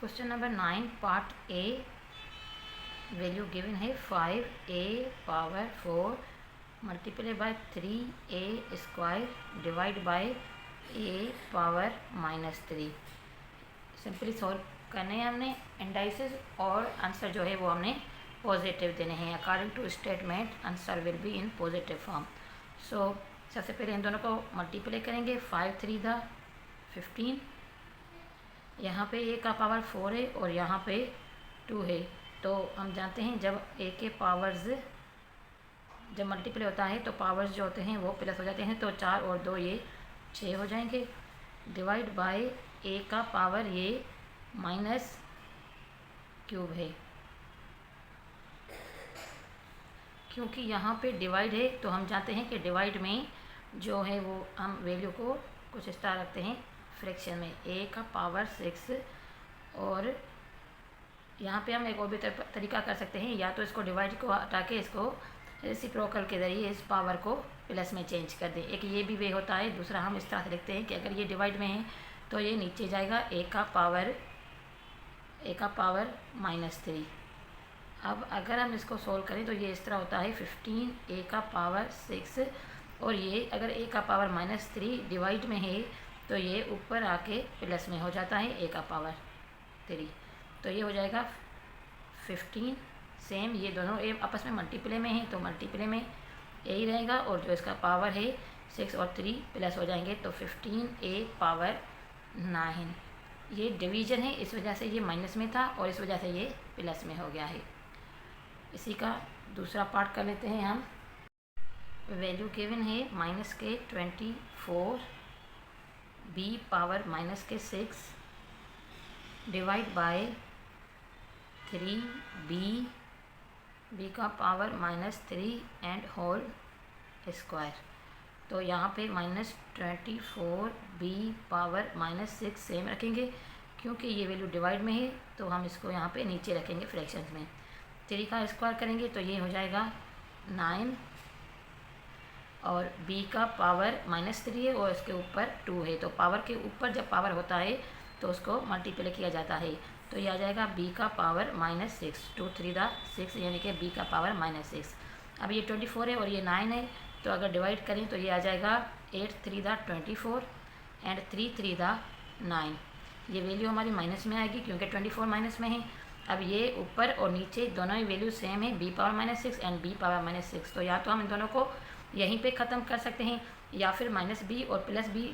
Question number 9 part A, value given है 5a power 4 multiply by 3a square divide by a power -3। Simply solve करने हैं हमने indices और answer जो है वो हमने पॉजिटिव देने हैं। According to statement answer will be in positive form. So सबसे पहले इन दोनों को मल्टीप्लाई करेंगे। 5 3 द 15, यहाँ पे a का पावर 4 है और यहाँ पे 2 है। तो हम जानते हैं जब a के पावर्स जब मल्टीप्लाई होता है तो पावर्स जो होते हैं वो प्लस हो जाते हैं, तो 4 और 2 ये 6 हो जाएंगे। डिवाइड बाय a का पावर ये माइनस क्यूब है, क्योंकि यहाँ पे डिवाइड है तो हम जानते हैं कि डिवाइड में जो है वो हम वैल्यू को कुछ इस तरह रखते हैं फ्रैक्शन में, a का पावर 6। और यहाँ पे हम एक और भी तरीका कर सकते हैं, या तो इसको डिवाइड को हटा के इसको रेसिप्रोकल के ज़रिए इस पावर को प्लस में चेंज कर दें। एक ये भी वे होता है। दूसरा हम इस तरह से लिखते हैं कि अगर ये डिवाइड में है तो ये नीचे जाएगा a का पावर -3। अब अगर हम इसको सोल्व करें तो ये इस तरह होता है 15 a का पावर 6, और ये अगर a का पावर -3 डिवाइड में है तो ये ऊपर आके प्लस में हो जाता है a का पावर 3। तो ये हो जाएगा 15। सेम ये दोनों ए आपस में मल्टीप्ले में हैं तो मल्टीप्ले में यही रहेगा, और जो इसका पावर है 6 और 3 प्लस हो जाएंगे तो 15a पावर 9। ये डिवीज़न है, इस वजह से ये माइनस में था और इस वजह से ये प्लस में हो गया है। इसी का दूसरा पार्ट कर लेते हैं हम। वैल्यू गिवन है -24 b power -6 divide by 3b का पावर -3 एंड होल स्क्वायर। तो यहाँ पे -24b पावर -6 सेम रखेंगे, क्योंकि ये वैल्यू डिवाइड में है तो हम इसको यहाँ पे नीचे रखेंगे फ्रैक्शंस में। 3 का स्क्वायर करेंगे तो ये हो जाएगा 9, और b का पावर -3 है और इसके ऊपर 2 है। तो पावर के ऊपर जब पावर होता है तो उसको मल्टीप्लाई किया जाता है, तो ये आ जाएगा b का पावर -6। 2 3 द 6 यानी कि b का पावर -6। अब ये 24 है और ये 9 है, तो अगर डिवाइड करें तो ये आ जाएगा 8 3 द 24 एंड 3 3 द 9। ये वैल्यू हमारी माइनस में आएगी क्योंकि 24 माइनस में है। अब ये ऊपर और नीचे दोनों ही वैल्यू सेम है, b power -6 and b power -6। तो या तो हम इन दोनों को यहीं पे ख़त्म कर सकते हैं, या फिर -b और +b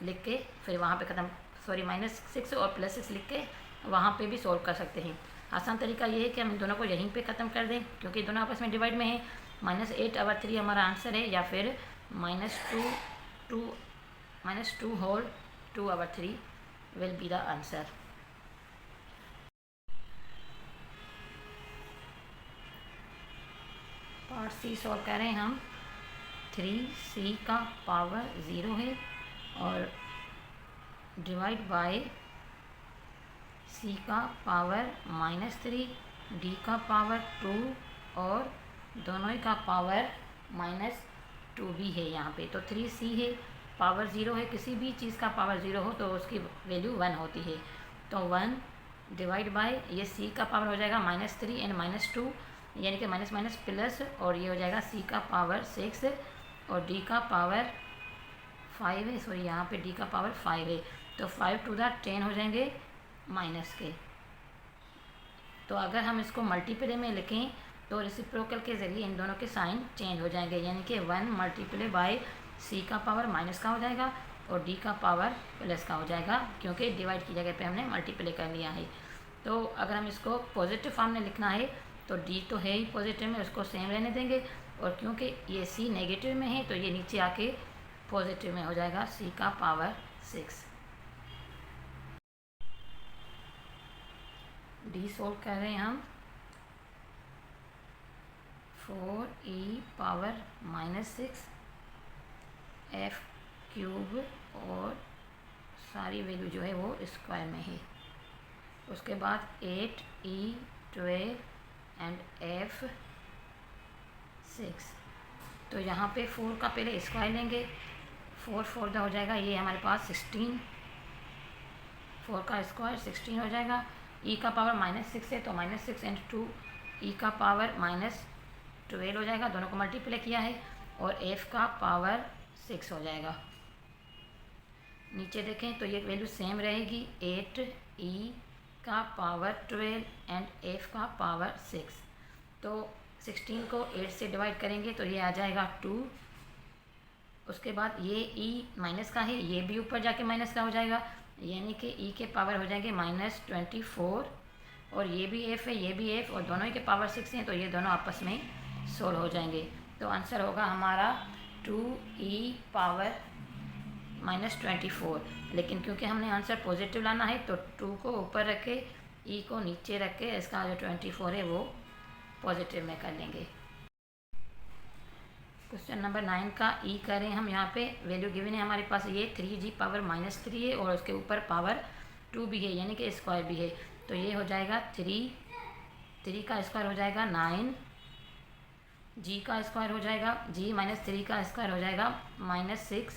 लिख के फिर वहाँ पे ख़त्म, सॉरी -6 और +6 लिख के वहाँ पे भी सोल्व कर सकते हैं। आसान तरीका ये है कि हम इन दोनों को यहीं पे ख़त्म कर दें, क्योंकि दोनों आपस में डिवाइड में है। -8/3 हमारा आंसर है, या फिर -2 whole 2/3 will be the answer. Part C solve कर रहे हैं हम। 3c का पावर 0 है और डिवाइड बाय c का पावर -3, d का पावर 2 और दोनों ही का पावर -2 भी है यहाँ पे। तो 3c है, पावर 0 है, किसी भी चीज़ का पावर 0 हो तो उसकी वैल्यू 1 होती है। तो 1 डिवाइड बाय ये c का पावर हो जाएगा -3 एंड -2 यानी कि माइनस माइनस प्लस, और ये हो जाएगा c का पावर 6 और d का पावर 5 है, सॉरी यहाँ पे d का पावर 5 है। तो 5 टू द 10 हो जाएंगे माइनस के। तो अगर हम इसको मल्टीप्ले में लिखें तो रेसिप्रोकल के ज़रिए इन दोनों के साइन चेंज हो जाएंगे, यानी कि 1 मल्टीप्ले बाय c का पावर माइनस का हो जाएगा और d का पावर प्लस का हो जाएगा, क्योंकि डिवाइड की जगह पे हमने मल्टीप्ले कर लिया है। तो अगर हम इसको पॉजिटिव फॉर्म में लिखना है तो d तो है ही पॉजिटिव में, उसको सेम रहने देंगे, और क्योंकि ये c नेगेटिव में है तो ये नीचे आके पॉजिटिव में हो जाएगा c का पावर 6। d सोल्व कर रहे हैं हम। 4e पावर -6 f क्यूब, और सारी वैल्यू जो है वो स्क्वायर में है। उसके बाद 8e 12 एंड f 6। तो यहाँ पे 4 का पहले स्क्वायर लेंगे, 4 4 हो जाएगा, ये हमारे पास 16, 4 का स्क्वायर 16 हो जाएगा, ई का पावर -6 है तो -6 × 2 ई का पावर -12 हो जाएगा, दोनों को मल्टीप्लाई किया है, और एफ का पावर 6 हो जाएगा। नीचे देखें तो ये वैल्यू सेम रहेगी, 8 ई का पावर 12 एंड एफ का पावर 6। तो 16 को 8 से डिवाइड करेंगे तो ये आ जाएगा 2। उसके बाद ये ई माइनस का है, ये भी ऊपर जाके माइनस का हो जाएगा, यानी कि ई के पावर हो जाएंगे -24, और ये भी एफ है, ये भी एफ, और दोनों ही के पावर 6 हैं तो ये दोनों आपस में सोल्व हो जाएंगे। तो आंसर होगा हमारा 2e पावर -24। लेकिन क्योंकि हमने आंसर पॉजिटिव लाना है तो 2 को ऊपर रख के ई को नीचे रख के इसका जो 24 है वो पॉजिटिव में कर लेंगे। क्वेश्चन नंबर 9 का ई करें हम। यहाँ पे वैल्यू गिवन है हमारे पास, ये 3g पावर -3 है और उसके ऊपर पावर 2 भी है, यानी कि स्क्वायर भी है। तो ये हो जाएगा 3 का स्क्वायर हो जाएगा 9, g का स्क्वायर हो जाएगा, g -3 का स्क्वायर हो जाएगा -6,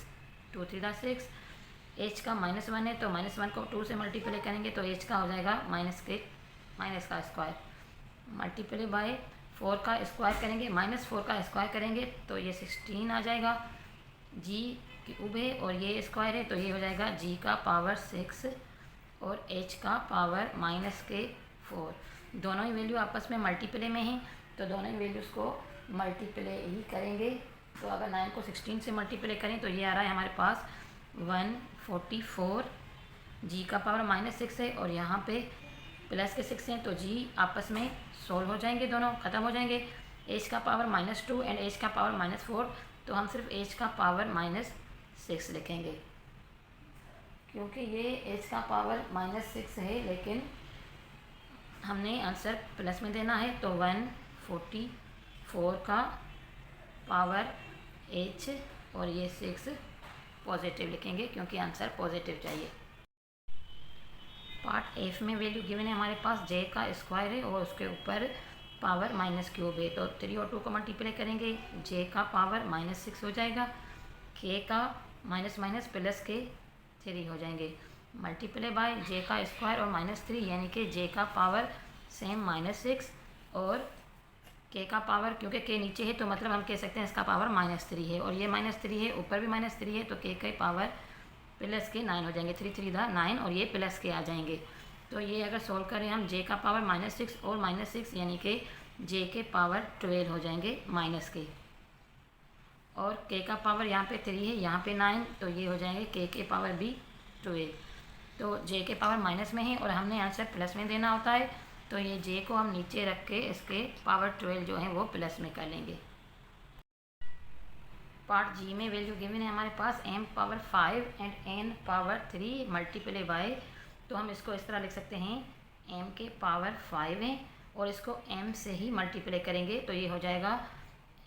2 3 6। h का -1 है तो -1 को 2 से मल्टीप्लाई करेंगे तो h का हो जाएगा माइनस का स्क्वायर, मल्टीप्लाई बाय 4 का स्क्वायर करेंगे, -4 का स्क्वायर करेंगे तो ये 16 आ जाएगा। g क्यूब है और ये स्क्वायर है तो ये हो जाएगा g का पावर 6 और h का पावर -4। दोनों ही वैल्यू आपस में मल्टीप्लाई में हैं तो दोनों ही वैल्यूज़ को मल्टीप्लाई ही करेंगे। तो अगर 9 को 16 से मल्टीप्लाई करें तो ये आ रहा है हमारे पास 144। g का पावर -6 है और यहाँ पे प्लस के 6 हैं तो g आपस में सोल्व हो जाएंगे, दोनों ख़त्म हो जाएंगे। h का पावर -2 एंड h का पावर -4, तो हम सिर्फ h का पावर -6 लिखेंगे क्योंकि ये h का पावर -6 है, लेकिन हमने आंसर प्लस में देना है तो 144 का पावर h और ये 6 पॉजिटिव लिखेंगे क्योंकि आंसर पॉजिटिव चाहिए। पार्ट एफ में वैल्यू गिवन है हमारे पास, j का स्क्वायर है और उसके ऊपर पावर -3 है तो 3 और 2 को मल्टीप्लाई करेंगे, j का पावर -6 हो जाएगा, k का माइनस प्लस के 3 हो जाएंगे, मल्टीप्लाई बाय j का स्क्वायर और -3 यानी कि j का पावर सेम -6 और k का पावर, क्योंकि k नीचे है तो मतलब हम कह सकते हैं इसका पावर -3 है और ये -3 है, ऊपर भी -3 है तो k का पावर प्लस के 9 हो जाएंगे, 3 3 9 और ये प्लस के आ जाएंगे। तो ये अगर सोल्व करें हम j का पावर -6 और -6 यानी कि j के पावर 12 हो जाएंगे माइनस के, और k का पावर यहाँ पे 3 है, यहाँ पे 9 तो ये हो जाएंगे k के पावर भी 12। तो j के पावर माइनस में है और हमने आंसर प्लस में देना होता है तो ये j को हम नीचे रख के इसके पावर 12 जो है वो प्लस में कर लेंगे। पार्ट जी में वैल्यू गिवन है हमारे पास m power 5 and n power 3 multiply by, तो हम इसको इस तरह लिख सकते हैं m के पावर 5 है और इसको m से ही मल्टीप्लाई करेंगे तो ये हो जाएगा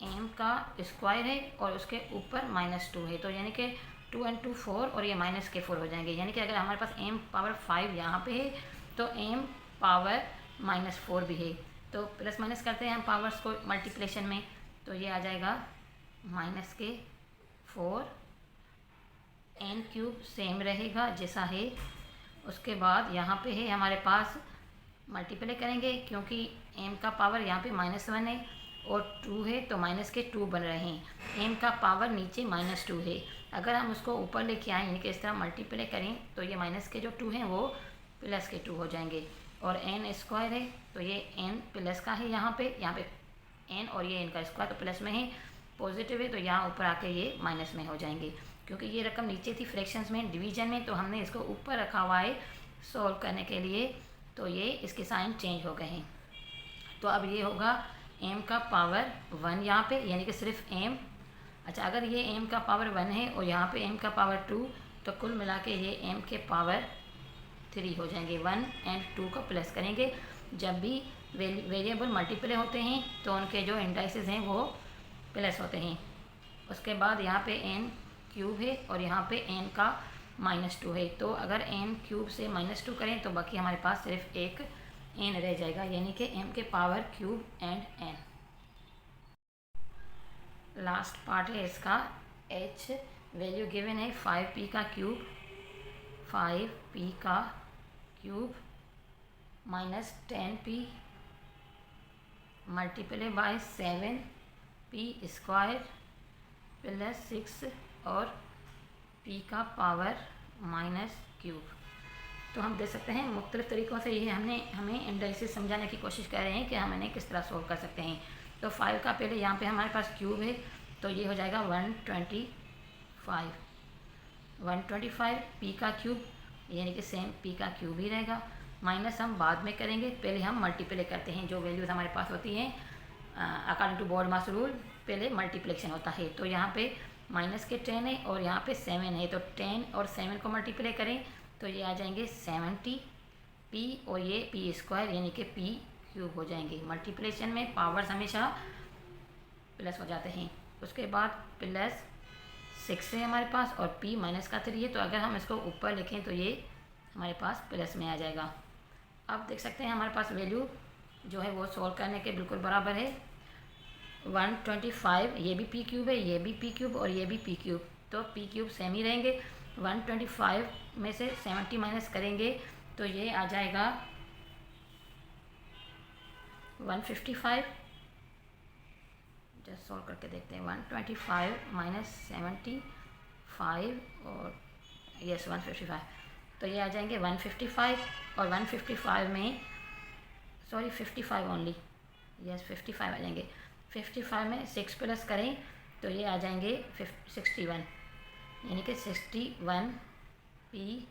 m का स्क्वायर है और उसके ऊपर -2 है तो यानी कि 2 and 2 4 और ये -4 हो जाएंगे, यानी कि अगर हमारे पास m पावर 5 यहाँ पे है तो m पावर -4 भी है, तो प्लस माइनस करते हैं हम पावर्स को मल्टीप्लेशन में तो ये आ जाएगा -4, n क्यूब सेम रहेगा जैसा है। उसके बाद यहाँ पे है हमारे पास मल्टीप्लाई करेंगे क्योंकि m का पावर यहाँ पे -1 है और 2 है तो -2 बन रहे हैं, m का पावर नीचे -2 है, अगर हम उसको ऊपर लेके आए यानी कि इस तरह मल्टीप्लाई करें तो ये माइनस के जो 2 हैं वो प्लस के 2 हो जाएंगे, और n स्क्वायर है तो ये n प्लस का है, यहाँ पे n और ये n का स्क्वायर तो प्लस में है, पॉजिटिव है तो यहाँ ऊपर आके ये माइनस में हो जाएंगे क्योंकि ये रकम नीचे थी फ्रैक्शंस में डिवीजन में, तो हमने इसको ऊपर रखा हुआ है सॉल्व करने के लिए, तो ये इसके साइन चेंज हो गए हैं। तो अब ये होगा m का पावर 1 यहाँ पे यानी कि सिर्फ m, अच्छा अगर ये m का पावर 1 है और यहाँ पे m का पावर 2 तो कुल मिला के ये m के पावर 3 हो जाएंगे। 1 एंड 2 को प्लस करेंगे, जब भी वेरिएबल मल्टीप्लाई होते हैं तो उनके जो इंडाइसेस हैं वो प्लस होते हैं। उसके बाद यहाँ पे n क्यूब है और यहाँ पे n का -2 है, तो अगर n क्यूब से -2 करें तो बाकी हमारे पास सिर्फ एक n रह जाएगा, यानी कि m के power cube and n। Last part है इसका h, वैल्यू गिवन है 5p का cube minus 10p multiply by 7p² plus 6 और p का पावर -क्यूब। तो हम देख सकते हैं मुख्तलिफ़ तरीक़ों से ये हमें इंडाइसिस समझाने की कोशिश कर रहे हैं कि हम इन्हें किस तरह सोल्व कर सकते हैं। तो 5 का पहले यहाँ पे हमारे पास क्यूब है, तो ये हो जाएगा 125 p का क्यूब, यानी कि सेम p का क्यूब ही रहेगा। माइनस हम बाद में करेंगे, पहले हम मल्टीप्लाई करते हैं। जो वैल्यूज़ हमारे पास होती हैं according to BODMAS rule पहले मल्टीप्लिकेशन होता है। तो यहाँ पे माइनस के 10 है और यहाँ पे 7 है, तो 10 और 7 को मल्टीप्लाई करें तो ये आ जाएंगे 70p और ये p² यानी कि p³ हो जाएंगे। मल्टीप्लिकेशन में पावर्स हमेशा प्लस हो जाते हैं। उसके बाद प्लस 6 है हमारे पास और p माइनस का 3 है, तो अगर हम इसको ऊपर लिखें तो ये हमारे पास प्लस में आ जाएगा। अब देख सकते हैं हमारे पास वैल्यू जो है वो सोल्व करने के बिल्कुल बराबर है। 125 ये भी p³ है, ये भी p³ और ये भी p³, तो p³ सेम ही रहेंगे। 125 में से 70 माइनस करेंगे तो ये आ जाएगा 155। जस्ट सॉल्व करके देखते हैं। 125 माइनस 75 और यस 155, तो ये आ जाएंगे 155 और 155 में 55 ओनली, यस 55 आ जाएंगे। 55 में 6 प्लस करें तो ये आ जाएंगे 61, यानी कि 61p³